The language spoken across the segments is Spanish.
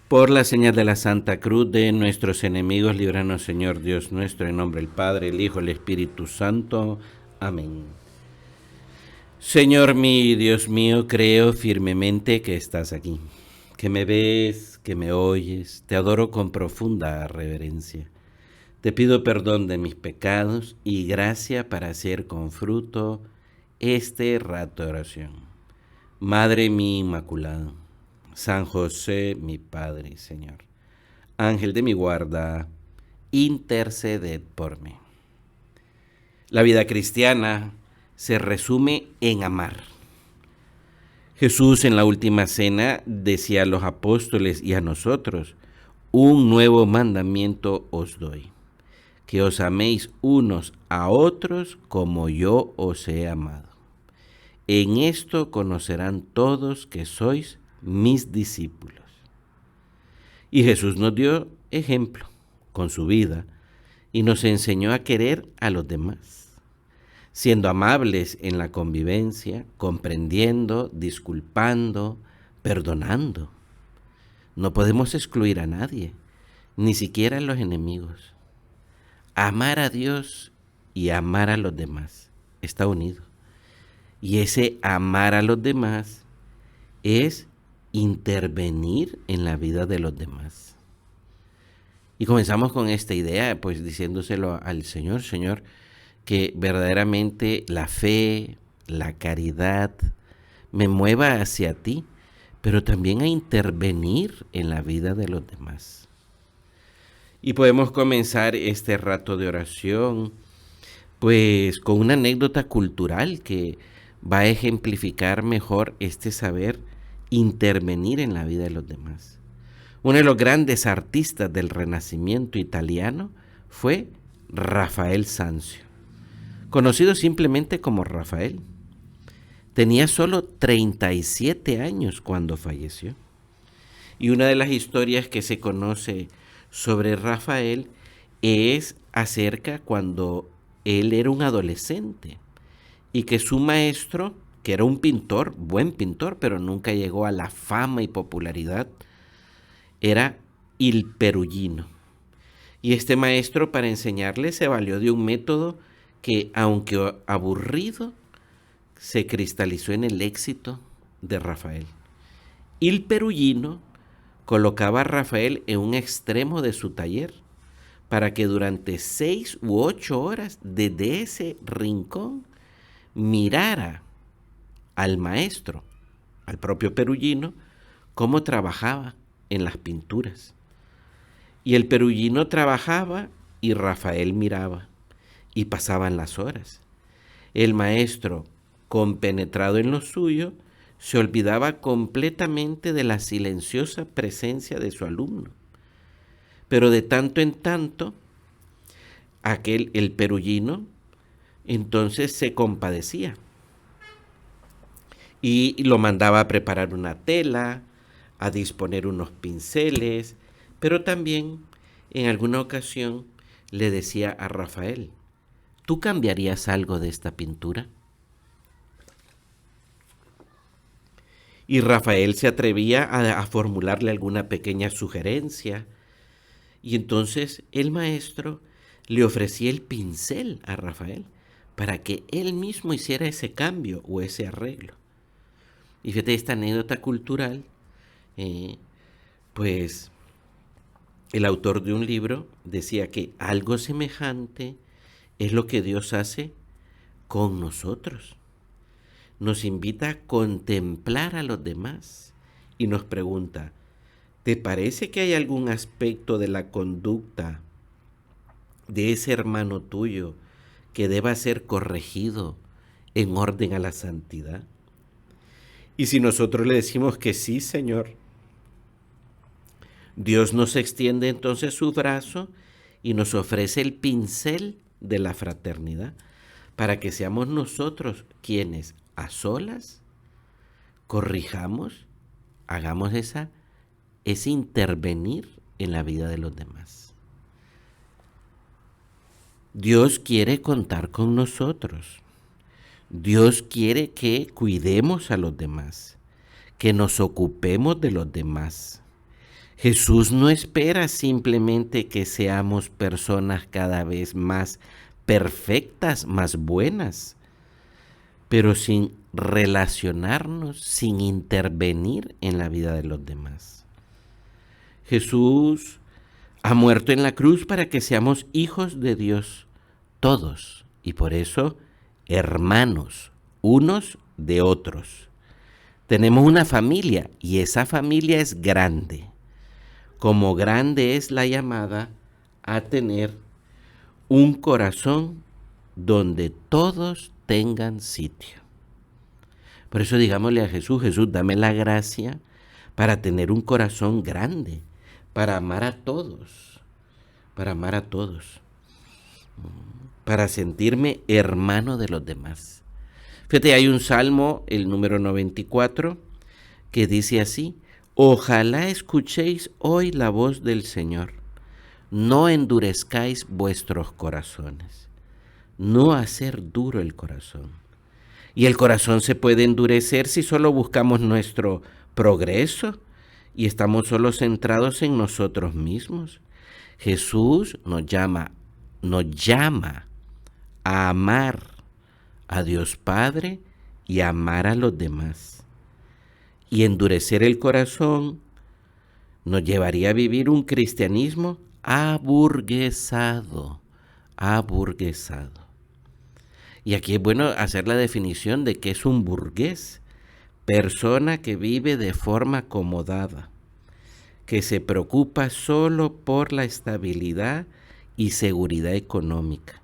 Por la señal de la Santa Cruz de nuestros enemigos, líbranos, Señor Dios nuestro, en nombre del Padre, el Hijo, el Espíritu Santo. Amén. Señor mío y Dios mío, creo firmemente que estás aquí, que me ves, que me oyes. Te adoro con profunda reverencia. Te pido perdón de mis pecados y gracia para hacer con fruto este rato de oración. Madre mía Inmaculada, San José, mi Padre y Señor, Ángel de mi guarda, interceded por mí. La vida cristiana se resume en amar. Jesús en la última cena decía a los apóstoles y a nosotros: un nuevo mandamiento os doy, que os améis unos a otros como yo os he amado. En esto conocerán todos que sois mis discípulos. Y Jesús nos dio ejemplo con su vida y nos enseñó a querer a los demás, siendo amables en la convivencia, comprendiendo, disculpando, perdonando. No podemos excluir a nadie, ni siquiera a los enemigos. Amar a Dios y amar a los demás está unido. Y ese amar a los demás es intervenir en la vida de los demás. Y comenzamos con esta idea, pues diciéndoselo al Señor: Señor, que verdaderamente la fe, la caridad me mueva hacia ti, pero también a intervenir en la vida de los demás. Y podemos comenzar este rato de oración, pues con una anécdota cultural que va a ejemplificar mejor este saber intervenir en la vida de los demás. Uno de los grandes artistas del Renacimiento italiano fue Rafael Sanzio, conocido simplemente como Rafael. Tenía solo 37 años cuando falleció. Y una de las historias que se conoce sobre Rafael es acerca cuando él era un adolescente y que su maestro, que era un pintor, buen pintor, pero nunca llegó a la fama y popularidad, era Il Perugino. Y este maestro, para enseñarle, se valió de un método que, aunque aburrido, se cristalizó en el éxito de Rafael. Il Perugino colocaba a Rafael en un extremo de su taller para que durante 6 u 8 horas desde ese rincón mirara al maestro, al propio Perugino, cómo trabajaba en las pinturas. Y el Perugino trabajaba y Rafael miraba, y pasaban las horas. El maestro, compenetrado en lo suyo, se olvidaba completamente de la silenciosa presencia de su alumno. Pero de tanto en tanto, el Perugino entonces se compadecía y lo mandaba a preparar una tela, a disponer unos pinceles, pero también en alguna ocasión le decía a Rafael: ¿tú cambiarías algo de esta pintura? Y Rafael se atrevía a formularle alguna pequeña sugerencia, y entonces el maestro le ofrecía el pincel a Rafael para que él mismo hiciera ese cambio o ese arreglo. Y fíjate, esta anécdota cultural, pues el autor de un libro decía que algo semejante es lo que Dios hace con nosotros. Nos invita a contemplar a los demás y nos pregunta: ¿te parece que hay algún aspecto de la conducta de ese hermano tuyo que deba ser corregido en orden a la santidad? Y si nosotros le decimos que sí, Señor, Dios nos extiende entonces su brazo y nos ofrece el pincel de la fraternidad para que seamos nosotros quienes a solas corrijamos, hagamos ese intervenir en la vida de los demás. Dios quiere contar con nosotros. Dios quiere que cuidemos a los demás, que nos ocupemos de los demás, Jesús no espera simplemente que seamos personas cada vez más perfectas, más buenas, pero sin relacionarnos, sin intervenir en la vida de los demás. Jesús ha muerto en la cruz para que seamos hijos de Dios, todos, y por eso hermanos, unos de otros. Tenemos una familia y esa familia es grande. Como grande es la llamada a tener un corazón donde todos tengan sitio. Por eso digámosle a Jesús, Jesús, dame la gracia para tener un corazón grande, para amar a todos, para sentirme hermano de los demás. Fíjate, hay un salmo, el número 94, que dice así: ojalá escuchéis hoy la voz del Señor, no endurezcáis vuestros corazones. No hacer duro el corazón. Y el corazón se puede endurecer si solo buscamos nuestro progreso y estamos solo centrados en nosotros mismos. Jesús nos llama a amar a Dios Padre y a amar a los demás. Y endurecer el corazón nos llevaría a vivir un cristianismo aburguesado. Y aquí es bueno hacer la definición de qué es un burgués: persona que vive de forma acomodada, que se preocupa solo por la estabilidad y seguridad económica.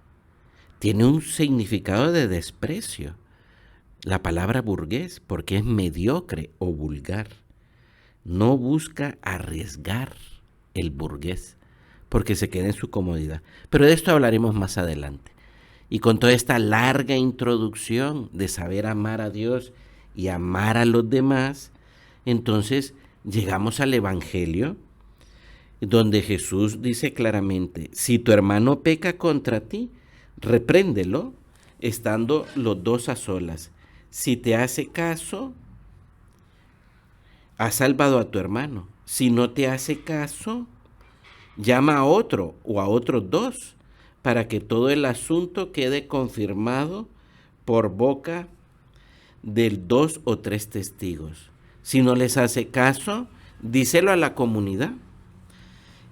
Tiene un significado de desprecio la palabra burgués porque es mediocre o vulgar. No busca arriesgar el burgués porque se queda en su comodidad. Pero de esto hablaremos más adelante. Y con toda esta larga introducción de saber amar a Dios y amar a los demás, entonces llegamos al Evangelio, donde Jesús dice claramente: si tu hermano peca contra ti, repréndelo, estando los dos a solas. Si te hace caso, has salvado a tu hermano. Si no te hace caso, llama a otro o a otros dos, para que todo el asunto quede confirmado por boca de 2 o 3 testigos. Si no les hace caso, díselo a la comunidad.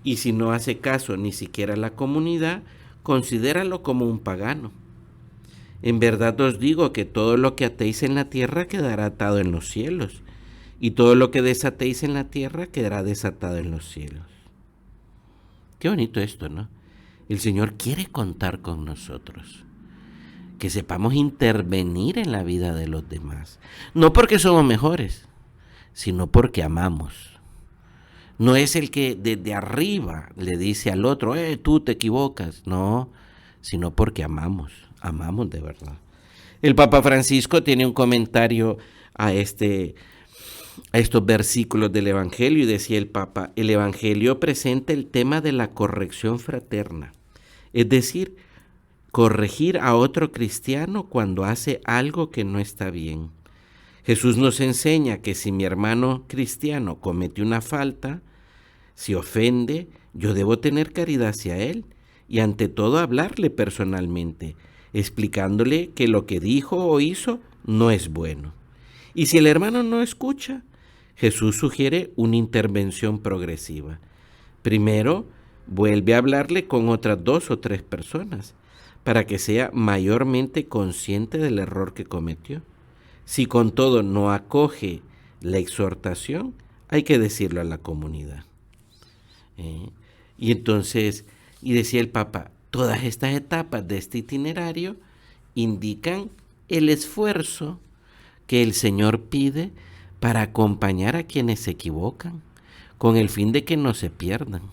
Y si no hace caso ni siquiera a la comunidad, considéralo como un pagano. En verdad os digo que todo lo que atéis en la tierra quedará atado en los cielos, y todo lo que desatéis en la tierra quedará desatado en los cielos. Qué bonito esto, ¿no? El Señor quiere contar con nosotros, que sepamos intervenir en la vida de los demás, no porque somos mejores, sino porque amamos. No es el que desde arriba le dice al otro, tú te equivocas, no, sino porque amamos de verdad. El Papa Francisco tiene un comentario a estos versículos del Evangelio y decía el Papa: el Evangelio presenta el tema de la corrección fraterna. Es decir, corregir a otro cristiano cuando hace algo que no está bien. Jesús nos enseña que si mi hermano cristiano comete una falta, si ofende, yo debo tener caridad hacia él y ante todo hablarle personalmente, explicándole que lo que dijo o hizo no es bueno. Y si el hermano no escucha, Jesús sugiere una intervención progresiva. Primero, vuelve a hablarle con otras 2 o 3 personas para que sea mayormente consciente del error que cometió. Si con todo no acoge la exhortación, hay que decirlo a la comunidad. Y entonces, y decía el Papa, todas estas etapas de este itinerario indican el esfuerzo que el Señor pide para acompañar a quienes se equivocan, con el fin de que no se pierdan.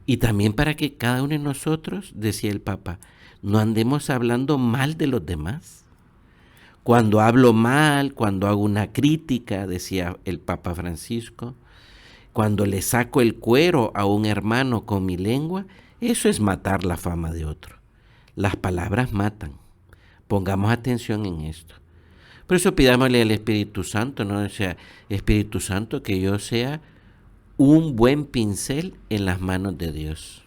Y también para que cada uno de nosotros, decía el Papa, no andemos hablando mal de los demás. Cuando hablo mal, cuando hago una crítica, decía el Papa Francisco, cuando le saco el cuero a un hermano con mi lengua, eso es matar la fama de otro. Las palabras matan. Pongamos atención en esto. Por eso pidámosle al Espíritu Santo, ¿no? O sea, Espíritu Santo, que yo sea un buen pincel en las manos de Dios.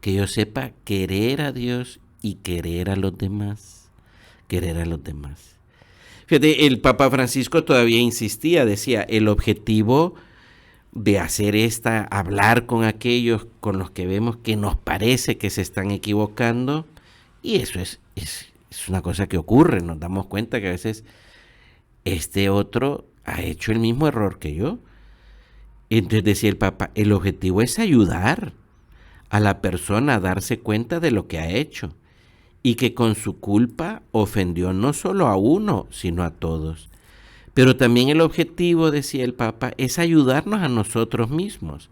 Que yo sepa querer a Dios y querer a los demás. Querer a los demás. Fíjate, el Papa Francisco todavía insistía, decía, el objetivo de hacer hablar con aquellos con los que vemos que nos parece que se están equivocando, y eso es una cosa que ocurre, nos damos cuenta que a veces este otro ha hecho el mismo error que yo. Entonces decía el Papa, el objetivo es ayudar a la persona a darse cuenta de lo que ha hecho y que con su culpa ofendió no solo a uno, sino a todos. Pero también el objetivo, decía el Papa, es ayudarnos a nosotros mismos,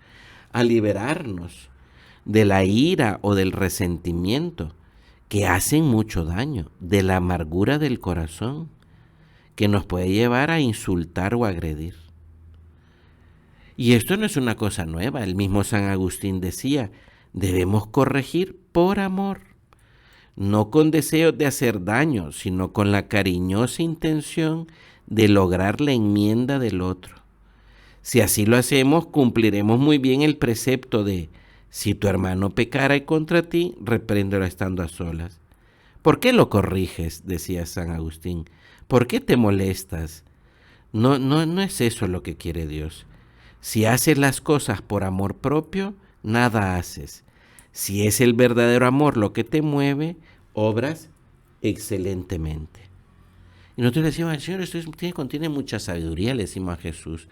a liberarnos de la ira o del resentimiento que hacen mucho daño, de la amargura del corazón, que nos puede llevar a insultar o agredir. Y esto no es una cosa nueva, el mismo San Agustín decía, debemos corregir por amor, no con deseos de hacer daño, sino con la cariñosa intención de lograr la enmienda del otro. Si así lo hacemos, cumpliremos muy bien el precepto de, si tu hermano pecara contra ti, repréndelo estando a solas. ¿Por qué lo corriges?, decía San Agustín. ¿Por qué te molestas? No es eso lo que quiere Dios. Si haces las cosas por amor propio, nada haces. Si es el verdadero amor lo que te mueve, obras excelentemente. Y nosotros le decimos al Señor, esto contiene mucha sabiduría, le decimos a Jesús.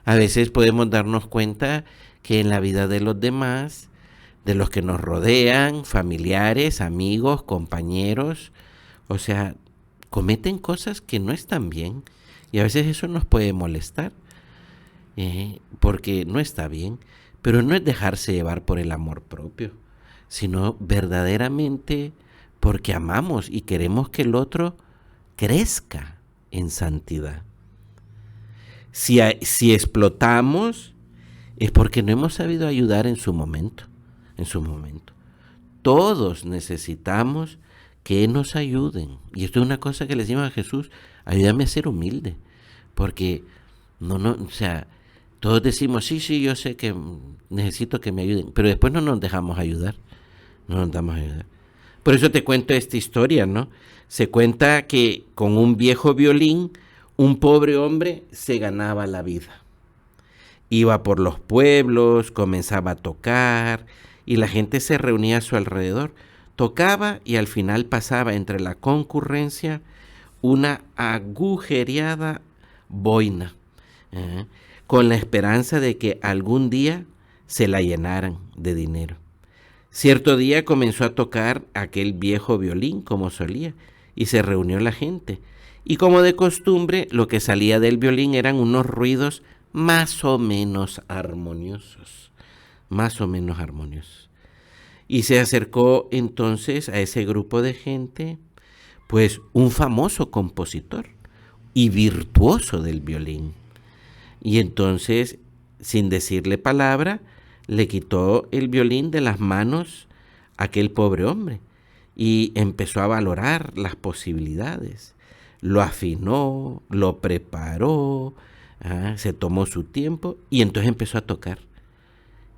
A veces podemos darnos cuenta que en la vida de los demás, de los que nos rodean, familiares, amigos, compañeros, o sea, cometen cosas que no están bien. Y a veces eso nos puede molestar, porque no está bien. Pero no es dejarse llevar por el amor propio, sino verdaderamente porque amamos y queremos que el otro crezca en santidad. Si explotamos, es porque no hemos sabido ayudar en su momento. Todos necesitamos que nos ayuden. Y esto es una cosa que le decimos a Jesús, ayúdame a ser humilde. Porque todos decimos, sí, yo sé que necesito que me ayuden, pero después no nos dejamos ayudar. No nos damos a ayudar. Por eso te cuento esta historia, ¿no? Se cuenta que con un viejo violín, un pobre hombre se ganaba la vida. Iba por los pueblos, comenzaba a tocar y la gente se reunía a su alrededor. Tocaba y al final pasaba entre la concurrencia una agujereada boina, con la esperanza de que algún día se la llenaran de dinero. Cierto día comenzó a tocar aquel viejo violín como solía y se reunió la gente. Y como de costumbre, lo que salía del violín eran unos ruidos más o menos armoniosos. Y se acercó entonces a ese grupo de gente, pues un famoso compositor y virtuoso del violín. Y entonces, sin decirle palabra, le quitó el violín de las manos a aquel pobre hombre y empezó a valorar las posibilidades. Lo afinó, lo preparó, se tomó su tiempo y entonces empezó a tocar.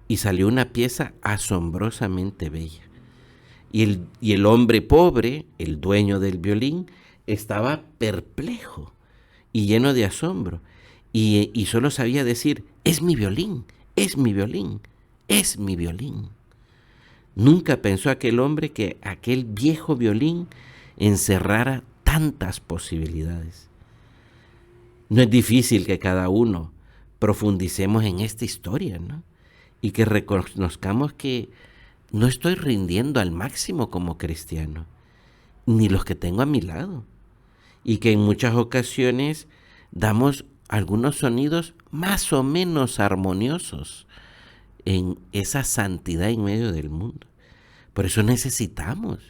Y salió una pieza asombrosamente bella. Y el hombre pobre, el dueño del violín, estaba perplejo y lleno de asombro. Y solo sabía decir, es mi violín, es mi violín, es mi violín. Nunca pensó aquel hombre que aquel viejo violín encerrara tantas posibilidades. No es difícil que cada uno profundicemos en esta historia, ¿no? Y que reconozcamos que no estoy rindiendo al máximo como cristiano, ni los que tengo a mi lado. Y que en muchas ocasiones damos algunos sonidos más o menos armoniosos en esa santidad en medio del mundo. Por eso necesitamos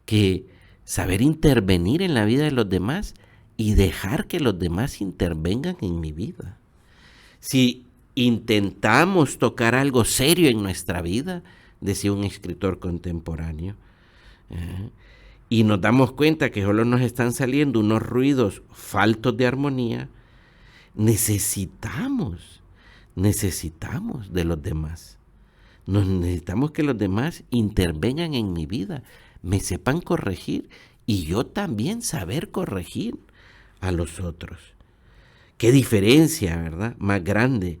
que saber intervenir en la vida de los demás y dejar que los demás intervengan en mi vida. Si intentamos tocar algo serio en nuestra vida, decía un escritor contemporáneo, y nos damos cuenta que solo nos están saliendo unos ruidos faltos de armonía, necesitamos necesitamos de los demás. Necesitamos que los demás intervengan en mi vida, me sepan corregir y yo también saber corregir a los otros. Qué diferencia, ¿verdad? Más grande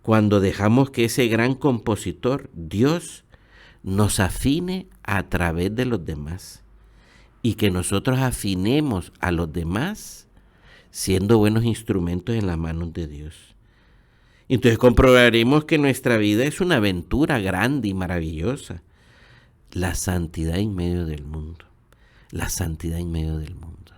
cuando dejamos que ese gran compositor, Dios, nos afine a través de los demás y que nosotros afinemos a los demás siendo buenos instrumentos en las manos de Dios. Entonces comprobaremos que nuestra vida es una aventura grande y maravillosa. La santidad en medio del mundo. La santidad en medio del mundo.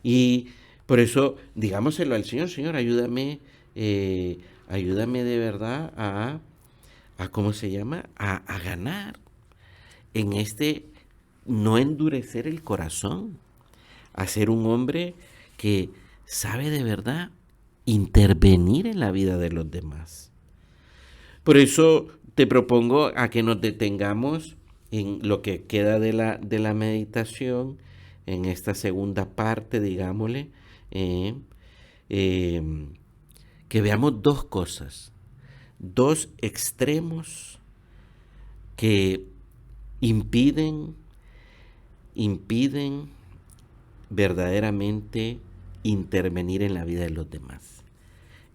Y por eso, digámoselo al Señor, Señor, ayúdame de verdad a ¿cómo se llama? A ganar en no endurecer el corazón, a ser un hombre que sabe de verdad intervenir en la vida de los demás. Por eso te propongo a que nos detengamos en lo que queda de la meditación, en esta segunda parte, digámosle, que veamos dos cosas, dos extremos que impiden verdaderamente intervenir en la vida de los demás.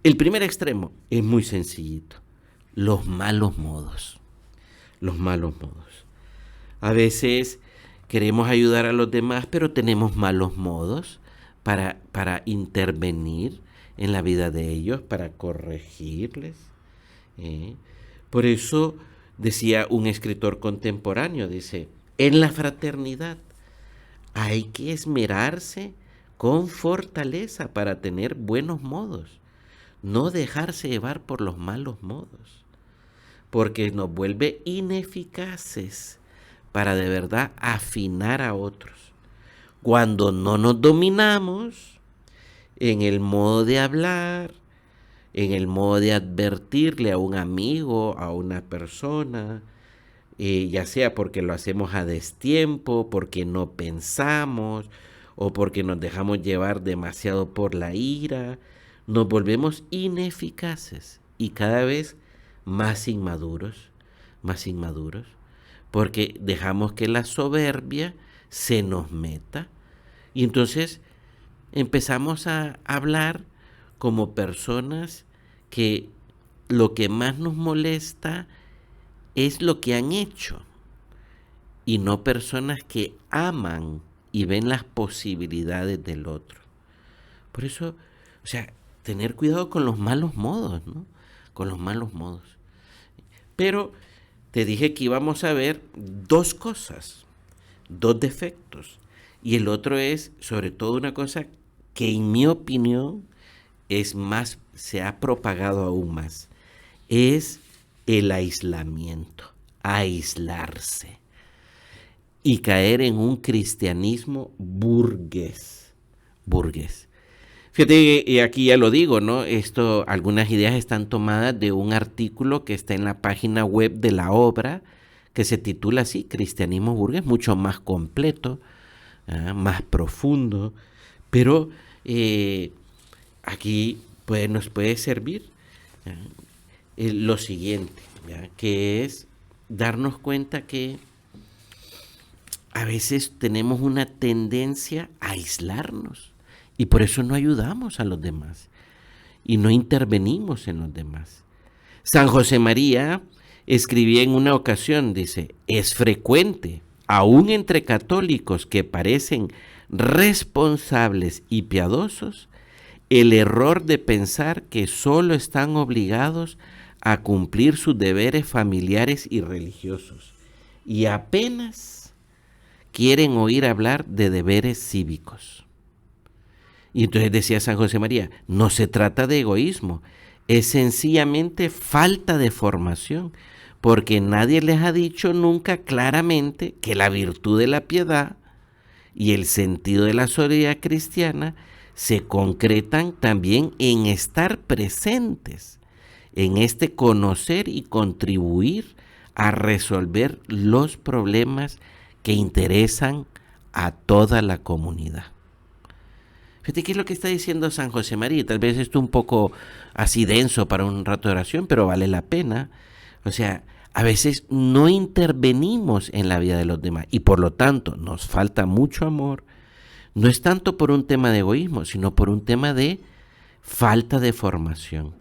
El primer extremo es muy sencillito, los malos modos. Los malos modos. A veces queremos ayudar a los demás, pero tenemos malos modos para intervenir en la vida de ellos, para corregirles. Por eso decía un escritor contemporáneo, dice, en la fraternidad hay que esmerarse con fortaleza para tener buenos modos, no dejarse llevar por los malos modos, porque nos vuelve ineficaces para de verdad afinar a otros. Cuando no nos dominamos en el modo de hablar, en el modo de advertirle a un amigo, a una persona, ya sea porque lo hacemos a destiempo, porque no pensamos o porque nos dejamos llevar demasiado por la ira, nos volvemos ineficaces y cada vez más inmaduros, porque dejamos que la soberbia se nos meta y entonces empezamos a hablar como personas que lo que más nos molesta es lo que han hecho y no personas que aman y ven las posibilidades del otro. Por eso, tener cuidado con los malos modos, ¿no? Con los malos modos. Pero te dije que íbamos a ver dos cosas, dos defectos. Y el otro es, sobre todo, una cosa que en mi opinión se ha propagado aún más. Es el aislamiento, aislarse y caer en un cristianismo burgués. Fíjate, y aquí ya lo digo, ¿no? Algunas ideas están tomadas de un artículo que está en la página web de la obra, que se titula así, Cristianismo burgués, mucho más completo, más profundo, pero aquí nos puede servir lo siguiente, ¿ya? Que es darnos cuenta que a veces tenemos una tendencia a aislarnos y por eso no ayudamos a los demás y no intervenimos en los demás. San José María escribía en una ocasión, dice, es frecuente, aún entre católicos que parecen responsables y piadosos, el error de pensar que solo están obligados a cumplir sus deberes familiares y religiosos y apenas quieren oír hablar de deberes cívicos. Y entonces decía San José María, no se trata de egoísmo, es sencillamente falta de formación, porque nadie les ha dicho nunca claramente que la virtud de la piedad y el sentido de la solidaridad cristiana se concretan también en estar presentes, en conocer y contribuir a resolver los problemas que interesan a toda la comunidad. Fíjate qué es lo que está diciendo San José María. Tal vez esto un poco así denso para un rato de oración, pero vale la pena. O sea, a veces no intervenimos en la vida de los demás y por lo tanto nos falta mucho amor. No es tanto por un tema de egoísmo, sino por un tema de falta de formación.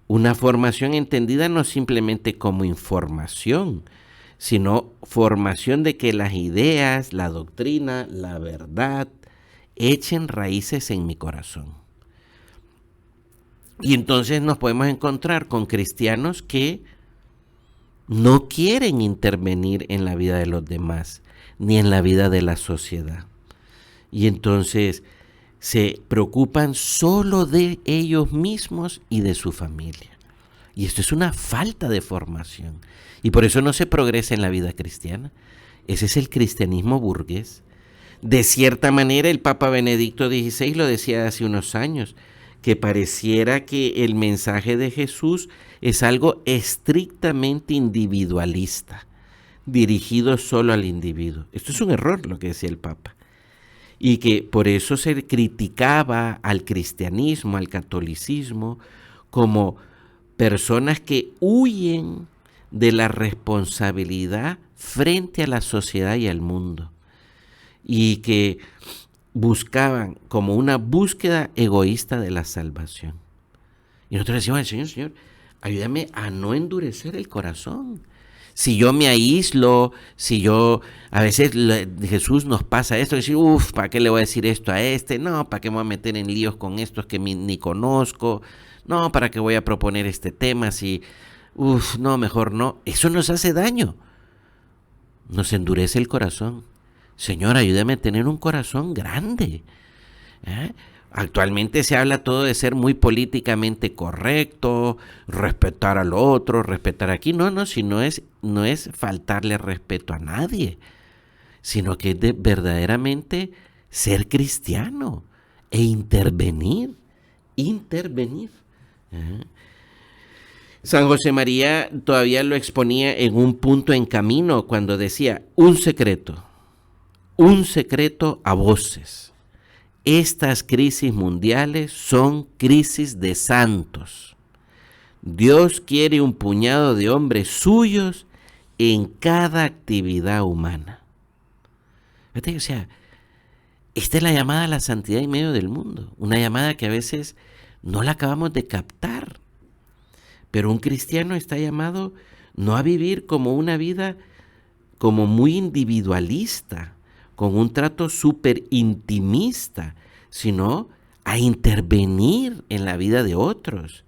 Una formación entendida no simplemente como información, sino formación de que las ideas, la doctrina, la verdad, echen raíces en mi corazón. Y entonces nos podemos encontrar con cristianos que no quieren intervenir en la vida de los demás, ni en la vida de la sociedad. Y entonces se preocupan solo de ellos mismos y de su familia. Y esto es una falta de formación. Y por eso no se progresa en la vida cristiana. Ese es el cristianismo burgués. De cierta manera, el Papa Benedicto XVI lo decía hace unos años, que pareciera que el mensaje de Jesús es algo estrictamente individualista, dirigido solo al individuo. Esto es un error, lo que decía el Papa. Y que por eso se criticaba al cristianismo, al catolicismo, como personas que huyen de la responsabilidad frente a la sociedad y al mundo. Y que buscaban como una búsqueda egoísta de la salvación. Y nosotros decimos al Señor, Señor, ayúdame a no endurecer el corazón. Si yo me aíslo, si yo, a veces Jesús nos pasa esto, decir, ¿para qué le voy a decir esto a este? No, ¿para qué me voy a meter en líos con estos que ni conozco? No, ¿para qué voy a proponer este tema si, no, mejor no? Eso nos hace daño, nos endurece el corazón. Señor, ayúdame a tener un corazón grande. Actualmente se habla todo de ser muy políticamente correcto, respetar al otro, respetar aquí. No, si no es faltarle respeto a nadie, sino que es de verdaderamente ser cristiano e intervenir. San José María todavía lo exponía en un punto en camino cuando decía, un secreto a voces. Estas crisis mundiales son crisis de santos. Dios quiere un puñado de hombres suyos en cada actividad humana. O sea, esta es la llamada a la santidad en medio del mundo. Una llamada que a veces no la acabamos de captar. Pero un cristiano está llamado no a vivir como una vida como muy individualista, con un trato súper intimista, sino a intervenir en la vida de otros,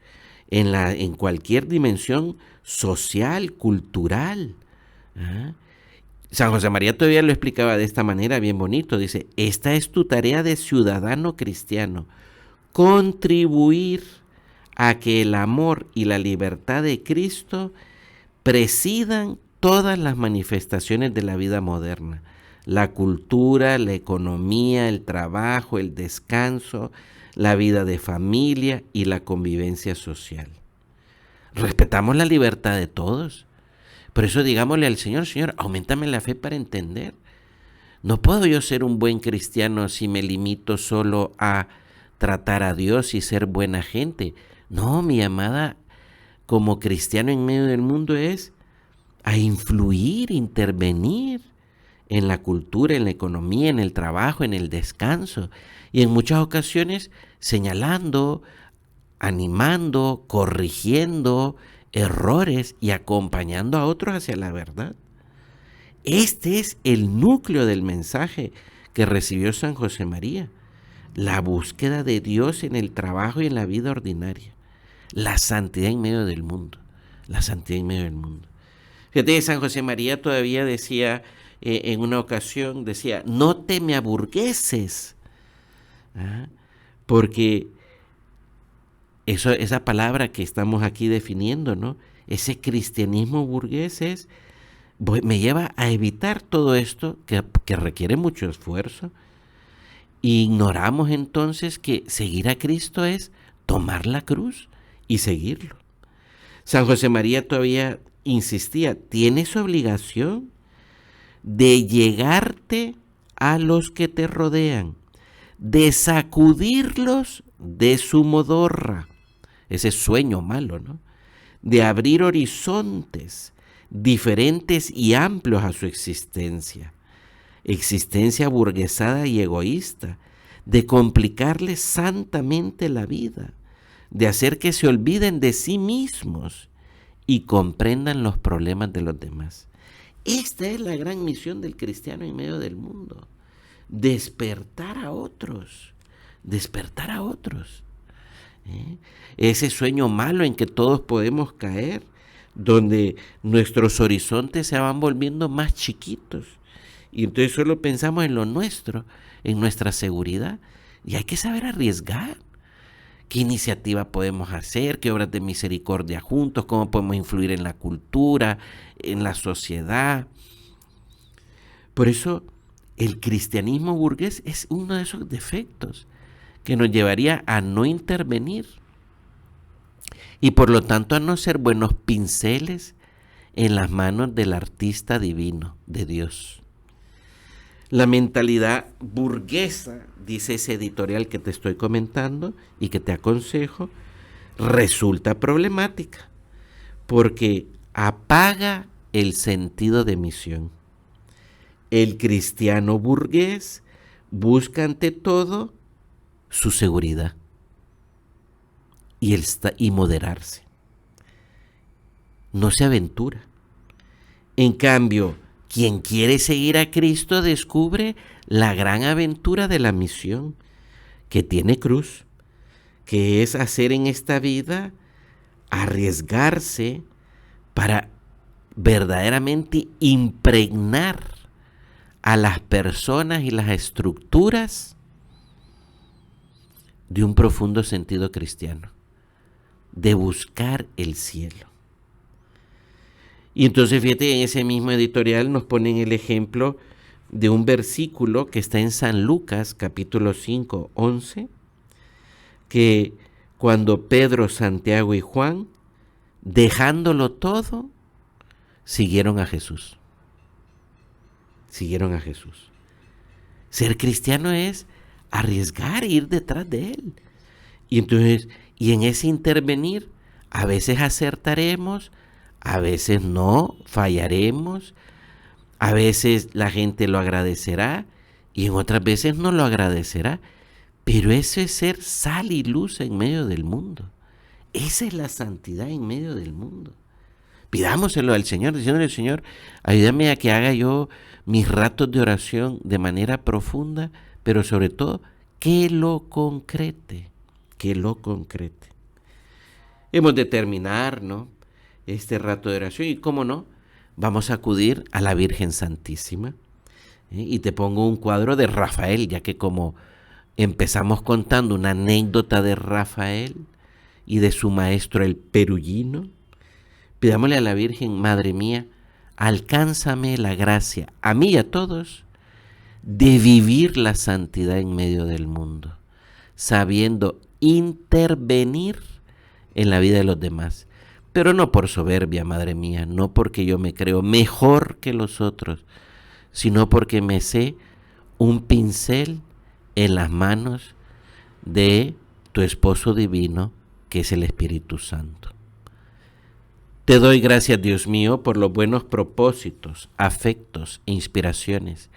en cualquier dimensión social, cultural. San José María todavía lo explicaba de esta manera bien bonito. Dice, esta es tu tarea de ciudadano cristiano, contribuir a que el amor y la libertad de Cristo presidan todas las manifestaciones de la vida moderna. La cultura, la economía, el trabajo, el descanso, la vida de familia y la convivencia social. Respetamos la libertad de todos. Por eso digámosle al Señor, Señor, auméntame la fe para entender. No puedo yo ser un buen cristiano si me limito solo a tratar a Dios y ser buena gente. No, mi llamada como cristiano en medio del mundo es a influir, intervenir en la cultura, en la economía, en el trabajo, en el descanso. Y en muchas ocasiones señalando, animando, corrigiendo errores y acompañando a otros hacia la verdad. Este es el núcleo del mensaje que recibió San José María. La búsqueda de Dios en el trabajo y en la vida ordinaria. La santidad en medio del mundo. La santidad en medio del mundo. Fíjate, San José María todavía decía, en una ocasión, decía, no te me aburgueses. Porque esa palabra que estamos aquí definiendo, ¿no? Ese cristianismo burgués me lleva a evitar todo esto que requiere mucho esfuerzo. Y ignoramos entonces que seguir a Cristo es tomar la cruz y seguirlo. San José María todavía insistía, tienes obligación de llegarte a los que te rodean, de sacudirlos de su modorra, ese sueño malo, ¿no? De abrir horizontes diferentes y amplios a su existencia burguesada y egoísta, de complicarles santamente la vida, de hacer que se olviden de sí mismos y comprendan los problemas de los demás. Esta es la gran misión del cristiano en medio del mundo, despertar a otros, despertar a otros. Ese sueño malo en que todos podemos caer, donde nuestros horizontes se van volviendo más chiquitos y entonces solo pensamos en lo nuestro, en nuestra seguridad, y hay que saber arriesgar. ¿Qué iniciativa podemos hacer? ¿Qué obras de misericordia juntos? ¿Cómo podemos influir en la cultura, en la sociedad? Por eso el cristianismo burgués es uno de esos defectos que nos llevaría a no intervenir y por lo tanto a no ser buenos pinceles en las manos del artista divino, de Dios. La mentalidad burguesa, dice ese editorial que te estoy comentando y que te aconsejo, resulta problemática porque apaga el sentido de misión. El cristiano burgués busca ante todo su seguridad y moderarse. No se aventura. En cambio, quien quiere seguir a Cristo descubre la gran aventura de la misión, que tiene cruz, que es hacer en esta vida, arriesgarse para verdaderamente impregnar a las personas y las estructuras de un profundo sentido cristiano, de buscar el cielo. Y entonces fíjate, en ese mismo editorial nos ponen el ejemplo de un versículo que está en San Lucas, capítulo 5, 11, que cuando Pedro, Santiago y Juan, dejándolo todo, siguieron a Jesús. Siguieron a Jesús. Ser cristiano es arriesgar, ir detrás de Él. Y entonces, y en ese intervenir, a veces acertaremos, a veces no, fallaremos, a veces la gente lo agradecerá y en otras veces no lo agradecerá. Pero eso es ser sal y luz en medio del mundo. Esa es la santidad en medio del mundo. Pidámoselo al Señor, diciéndole: Señor, ayúdame a que haga yo mis ratos de oración de manera profunda, pero sobre todo que lo concrete, que lo concrete. Hemos de terminar, ¿no?, este rato de oración y, cómo no, vamos a acudir a la Virgen Santísima. Y te pongo un cuadro de Rafael, ya que como empezamos contando una anécdota de Rafael y de su maestro el Perugino, pidámosle a la Virgen: Madre mía, alcánzame la gracia, a mí y a todos, de vivir la santidad en medio del mundo, sabiendo intervenir en la vida de los demás. Pero no por soberbia, Madre mía, no porque yo me creo mejor que los otros, sino porque me sé un pincel en las manos de tu esposo divino, que es el Espíritu Santo. Te doy gracias, Dios mío, por los buenos propósitos, afectos e inspiraciones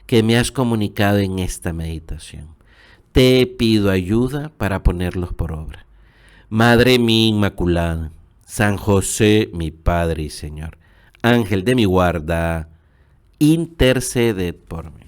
que me has comunicado en esta meditación. Te pido ayuda para ponerlos por obra. Madre mía Inmaculada, San José, mi Padre y Señor, Ángel de mi guarda, interceded por mí.